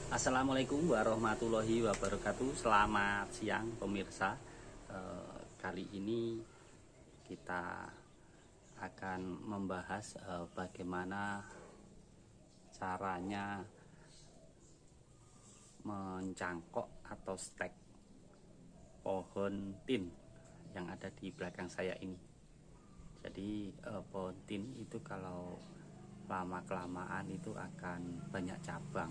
Assalamualaikum warahmatullahi wabarakatuh. Selamat siang pemirsa. Kali ini kita akan membahas bagaimana caranya mencangkok atau stek pohon tin yang ada di belakang saya ini. Jadi pohon tin itu kalau lama-kelamaan itu akan banyak cabang.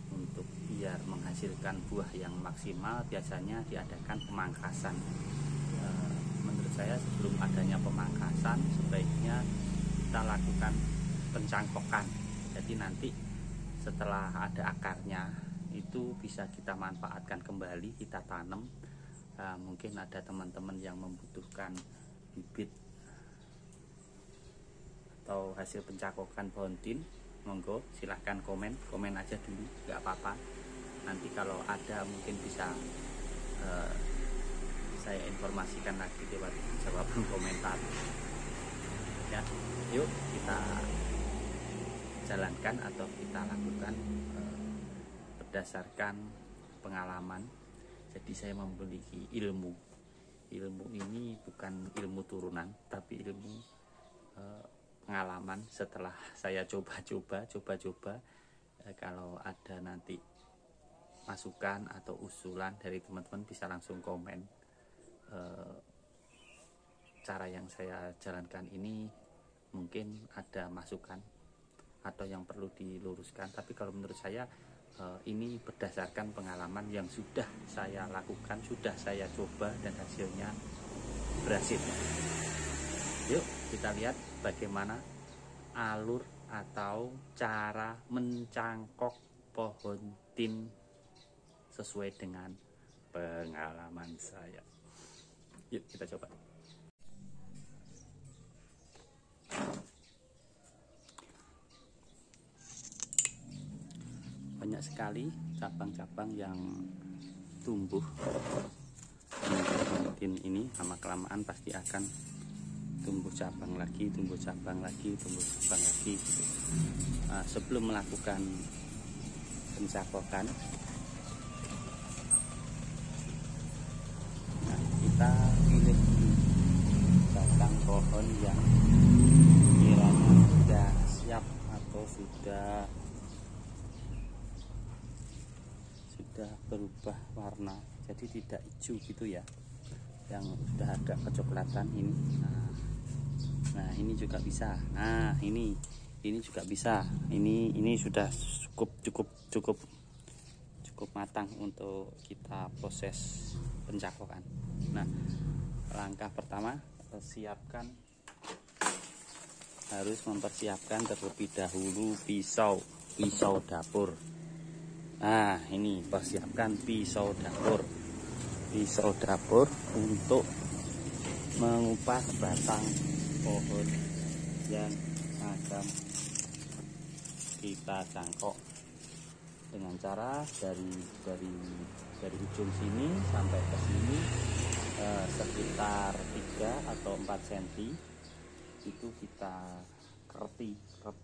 Untuk biar menghasilkan buah yang maksimal biasanya diadakan pemangkasan. Menurut saya sebelum adanya pemangkasan sebaiknya kita lakukan pencangkokan. Jadi nanti setelah ada akarnya itu bisa kita manfaatkan kembali, kita tanam. Mungkin ada teman-teman yang membutuhkan bibit atau hasil pencangkokan pohon tin, monggo silahkan komen aja dulu, nggak apa-apa. Nanti kalau ada mungkin bisa saya informasikan lagi lewat jawaban komentar ya. Yuk kita jalankan atau kita lakukan berdasarkan pengalaman. Jadi saya memiliki ilmu ini bukan ilmu turunan, tapi ilmu pengalaman setelah saya coba-coba. Kalau ada nanti masukan atau usulan dari teman-teman bisa langsung komen. Cara yang saya jalankan ini mungkin ada masukan atau yang perlu diluruskan, tapi kalau menurut saya ini berdasarkan pengalaman yang sudah saya lakukan, sudah saya coba dan hasilnya berhasil. Yuk kita lihat bagaimana alur atau cara mencangkok pohon tin sesuai dengan pengalaman saya. Yuk kita coba. Banyak sekali cabang-cabang yang tumbuh di pohon tin ini, lama-kelamaan pasti akan tumbuh cabang lagi. Sebelum melakukan pencangkokan, kita pilih batang pohon yang kiranya sudah siap atau sudah berubah warna, jadi tidak hijau gitu ya, yang sudah agak kecoklatan ini. Nah ini juga bisa. Nah ini juga bisa. Ini sudah cukup matang untuk kita proses pencangkokan. Nah langkah pertama harus mempersiapkan terlebih dahulu pisau dapur. Nah ini persiapkan pisau dapur untuk mengupas batang pohon yang akan kita cangkok dengan cara dari ujung sini sampai ke sini sekitar 3 atau 4 cm itu kita kerti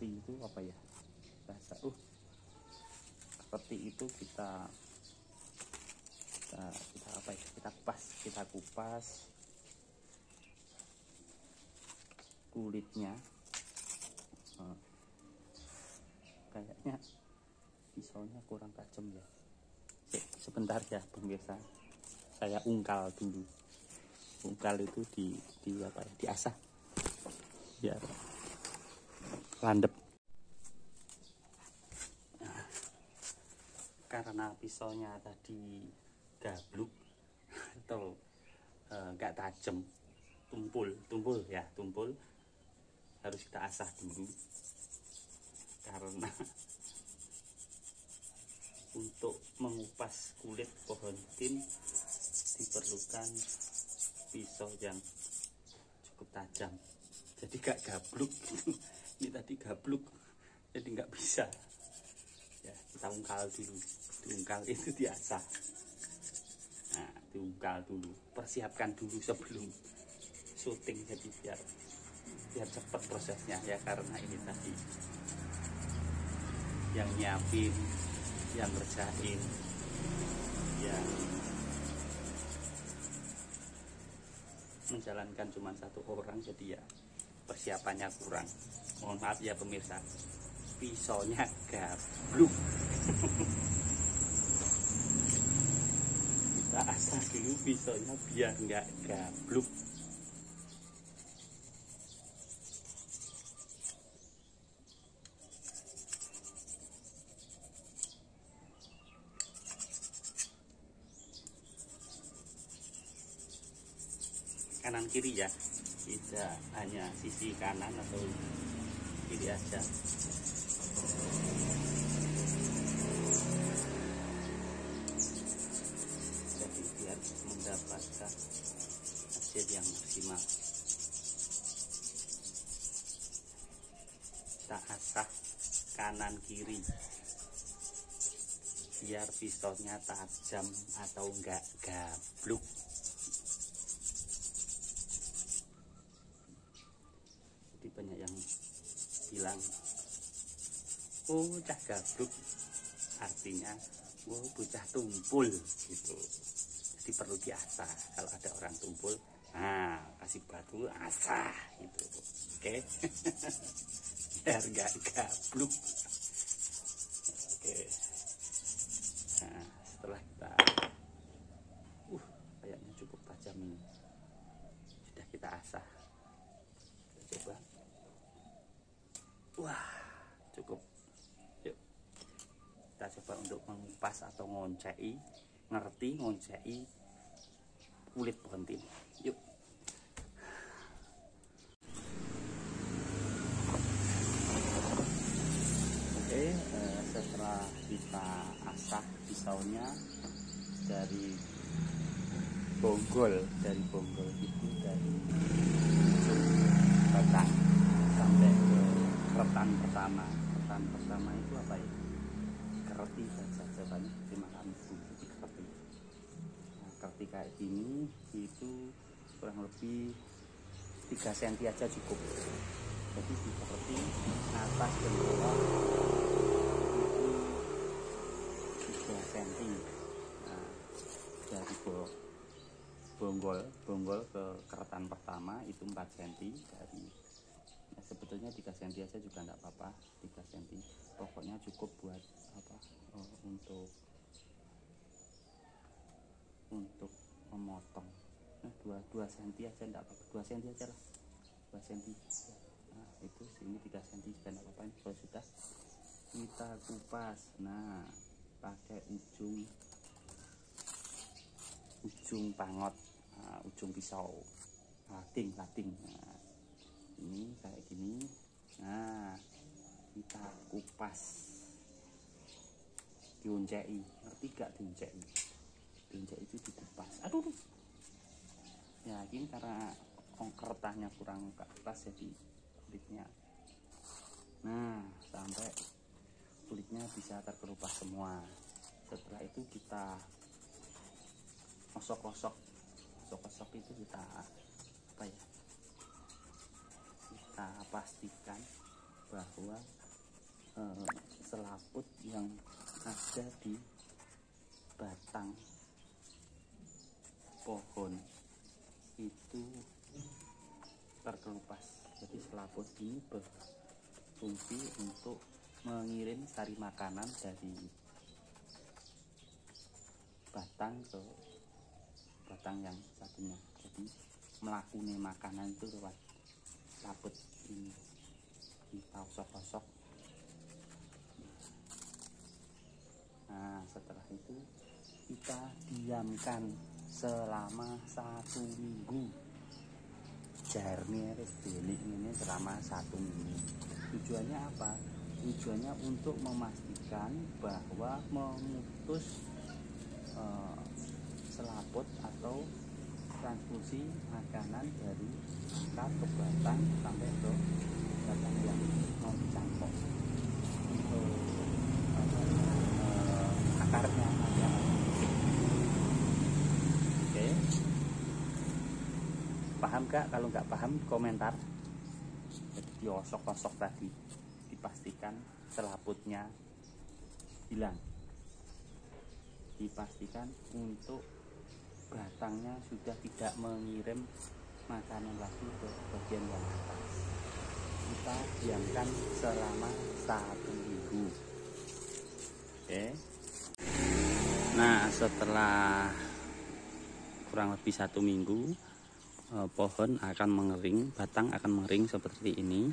itu apa ya bahasa kerti itu kita kupas kulitnya. Kayaknya pisaunya kurang tajam ya. Sebentar ya pemirsa, saya ungkal dulu. Ungkal itu diasah biar landep. Karena pisaunya tadi gabluk atau nggak tajam, tumpul harus kita asah dulu, karena untuk mengupas kulit pohon tin diperlukan pisau yang cukup tajam, jadi gak gabluk gitu. Ini tadi gabluk jadi nggak bisa ya, kita ungkal dulu. Diungkal itu diasah. Nah diungkal dulu, persiapkan dulu sebelum syuting, jadi biar cepat prosesnya ya, karena ini tadi yang nyiapin yang ngerjain, yang menjalankan cuma satu orang, jadi ya persiapannya kurang. Mohon maaf ya pemirsa, pisaunya gabluk. Kita asah dulu pisaunya biar nggak gabluk. Kanan kiri ya, tidak hanya sisi kanan atau kiri aja. Jadi biar mendapatkan hasil yang maksimal. Kita asah kanan kiri biar pisaunya tajam atau enggak gabluk. Banyak yang bilang, oh bocah gabluk, artinya oh bocah tumpul gitu. Jadi perlu diasah. Kalau ada orang tumpul, nah kasih batu asah gitu. Oke. Biar nggak gabluk. Oke. Nah setelah kita kayaknya cukup tajam ini, sudah kita asah. Kita coba. Wah, cukup. Yuk, kita coba untuk mengupas atau ngoncei, ngerti ngoncei kulit pohon tin. Yuk. Oke, setelah kita asah pisaunya dari bonggol itu dari batang sampai ke keretan pertama. Keretan pertama itu apa ya? Kereti saja jawabannya. Terima kasih di kereti. Nah, kereti kayak gini itu kurang lebih 3 cm aja cukup. Jadi di kereti atas dan bawah itu 3 cm. Nah, dari bonggol ke keretan pertama itu 4 cm. Dari sebetulnya 3 cm aja juga enggak apa-apa, 3 cm pokoknya cukup buat apa, untuk memotong. Nah, 2 cm aja enggak apa-apa, 2 cm aja lah, 2 cm. Nah itu sini 3 cm juga enggak apa-apa. Ini kalau sudah kita kupas, nah pakai ujung pangot, ujung pisau, lading. Nah, ini kayak gini. Nah kita kupas, dioncei. Ngerti gak dioncei? Dioncei itu dikupas. Aduh ya, ini karena keretanya kurang ke atas jadi kulitnya, nah sampai kulitnya bisa terkelupas semua. Setelah itu kita gosok itu kita apa ya, kita pastikan bahwa selaput yang ada di batang pohon itu terkelupas. Jadi selaput ini berfungsi untuk mengirim sari makanan dari batang ke batang yang satunya. Jadi melakukan makanan itu lewat selaput ini. Kita gosok. Nah setelah itu kita diamkan selama 1 minggu. Jarnya ini selama 1 minggu. Tujuannya apa? Tujuannya untuk memastikan bahwa memutus selaput atau transfusi makanan dari akar ke batang sampai ke batang yang mau dicangkok. Akarnya ada. Oke. Paham gak? Kalau nggak paham komentar. Jadi diosok-osok tadi, dipastikan selaputnya hilang. dipastikan untuk batangnya sudah tidak mengirim makanan lagi ke bagian yang atas. Kita diamkan selama 1 minggu. Oke. Nah, setelah kurang lebih 1 minggu, pohon akan mengering, batang akan mengering seperti ini.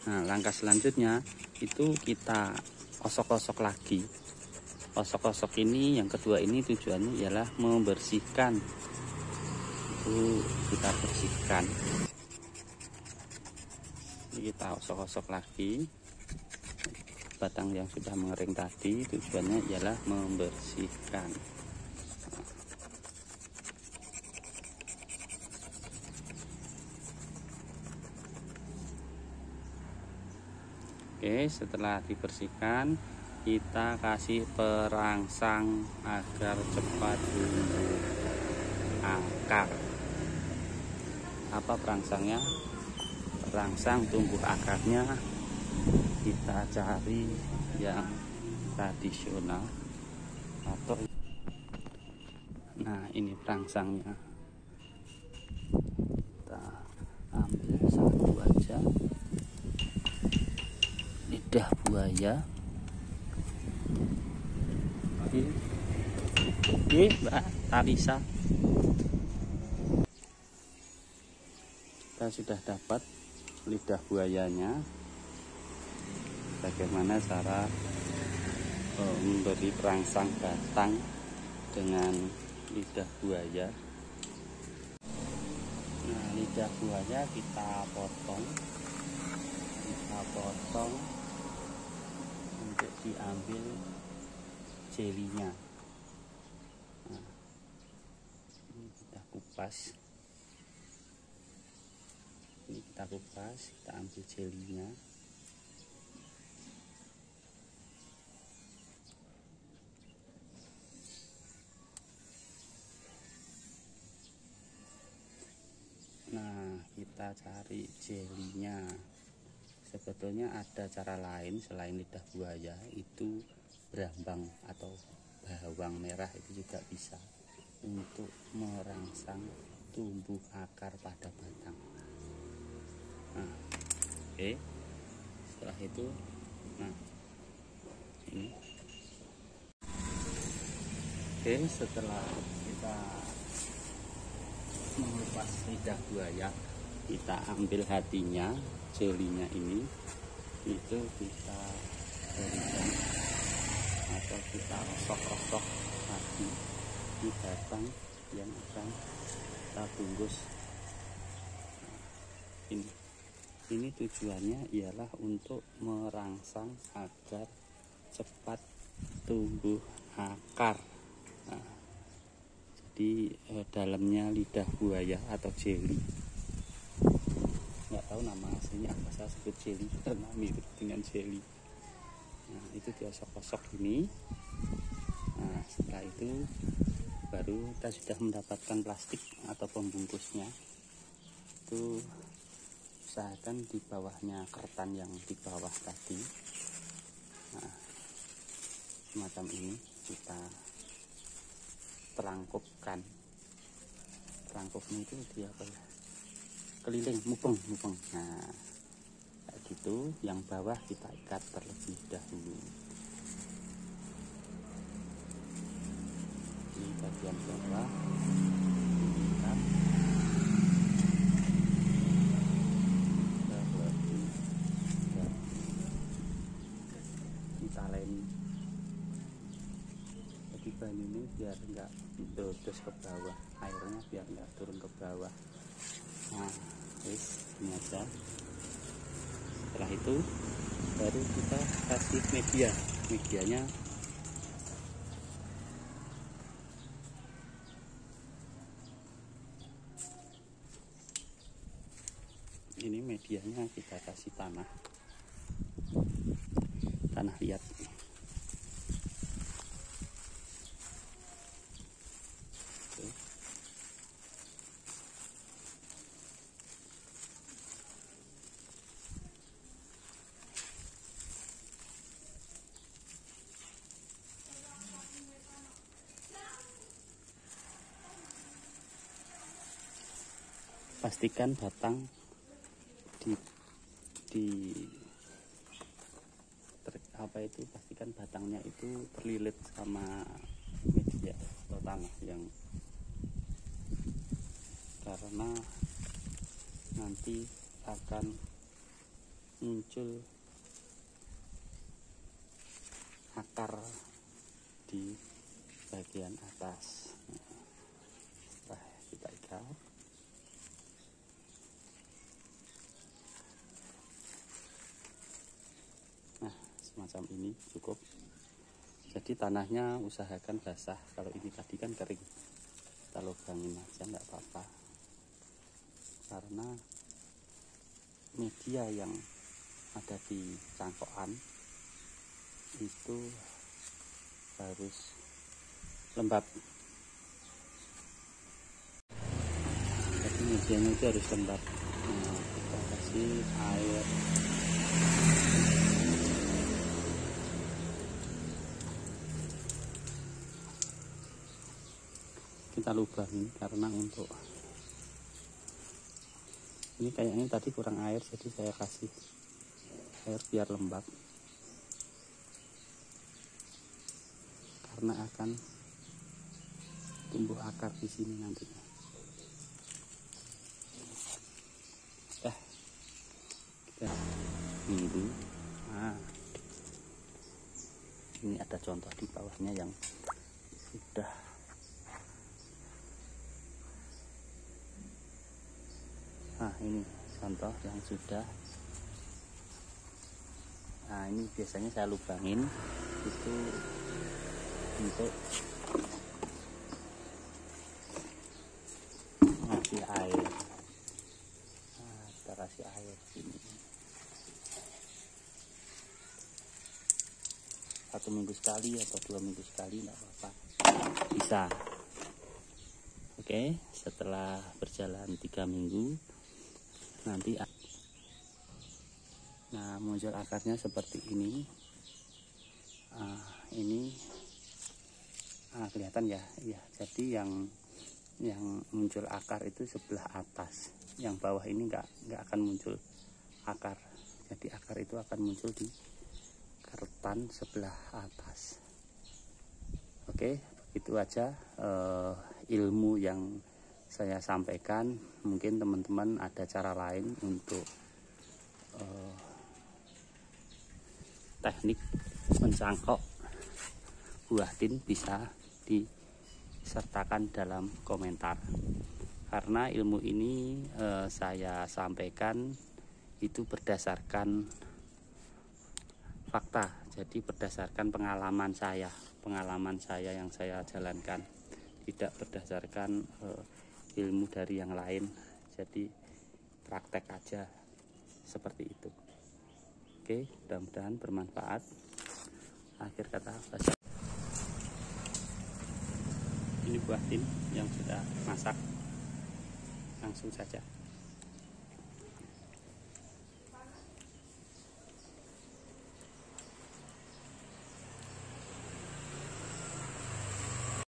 Nah, langkah selanjutnya itu kita osok-osok lagi. Osok-osok ini, yang kedua ini tujuannya ialah membersihkan. Itu kita bersihkan. Ini kita osok-osok lagi. Batang yang sudah mengering tadi tujuannya ialah membersihkan. Oke, setelah dibersihkan kita kasih perangsang agar cepat tumbuh akar. Apa perangsangnya? Perangsang tumbuh akarnya kita cari yang tradisional atau ini perangsangnya. Kita ambil satu aja. Lidah buaya. Oke, Mbak Tarisa. Kita sudah dapat lidah buayanya. Bagaimana cara memberi perangsang batang dengan lidah buaya. Nah, lidah buaya kita potong untuk diambil jelinya. Nah, ini kita kupas, kita ambil jelinya. Nah, kita cari jelinya. Sebetulnya ada cara lain selain lidah buaya, itu brambang atau bawang merah itu juga bisa untuk merangsang tumbuh akar pada batang. Nah, oke. Setelah itu, nah ini. Oke, setelah kita mengupas lidah buaya, kita ambil hatinya, jelinya ini, itu kita berikan atau kita osok-osok lagi di batang yang akan kita bungkus. Ini tujuannya ialah untuk merangsang agar cepat tumbuh akar. Nah, jadi dalamnya lidah buaya atau jeli, nggak tahu nama aslinya apa, saya sebut jeli karena mirip dengan jeli. Nah, itu diosok-osok ini. Nah, setelah itu baru kita sudah mendapatkan plastik atau pembungkusnya. Itu usahakan di bawahnya ketan yang di bawah tadi. Nah, semacam ini kita terangkupkan. Terangkupnya itu dia apa ya? Keliling, mupeng. Nah, kayak gitu. Yang bawah kita ikat terlebih dahulu. Ini bagian bawah ikat. Ditaleni. Jadi bahan ini biar enggak terus ke bawah, airnya biar enggak turun ke bawah. Nah, ini aja. Setelah itu baru kita kasih medianya. Ini medianya kita kasih tanah liat. pastikan batang pastikan batangnya itu terlilit sama media atau tanah yang, karena nanti akan muncul akar di bagian atas. Nah, kita ikat. Nah, semacam ini cukup. Jadi tanahnya usahakan basah. Kalau ini tadi kan kering, kita lubangin aja nggak apa-apa, karena media yang ada di cangkokan itu harus lembab. Jadi medianya itu harus lembab. Nah, kita kasih air. Kita lubangi karena untuk ini kayaknya tadi kurang air, jadi saya kasih air biar lembab, karena akan tumbuh akar di sini nantinya. Kita minggu. Nah, ini ada contoh di bawahnya yang sudah. Nah, ini contoh yang sudah. Nah, ini biasanya saya lubangin itu untuk ngasih air. Nah, kita kasih air sini 1 minggu sekali atau 2 minggu sekali, nggak apa-apa, bisa. Oke, setelah berjalan 3 minggu nanti muncul akarnya seperti ini. Ini kelihatan ya, jadi yang muncul akar itu sebelah atas, yang bawah ini nggak akan muncul akar. Jadi akar itu akan muncul di keretan sebelah atas. Oke, begitu aja ilmu yang saya sampaikan. Mungkin teman-teman ada cara lain untuk teknik mencangkok buah tin, bisa disertakan dalam komentar, karena ilmu ini saya sampaikan itu berdasarkan fakta, jadi berdasarkan pengalaman saya yang saya jalankan, tidak berdasarkan ilmu dari yang lain. Jadi praktek aja seperti itu. Oke, mudah-mudahan bermanfaat. Akhir kata, ini buah tin yang sudah masak, langsung saja.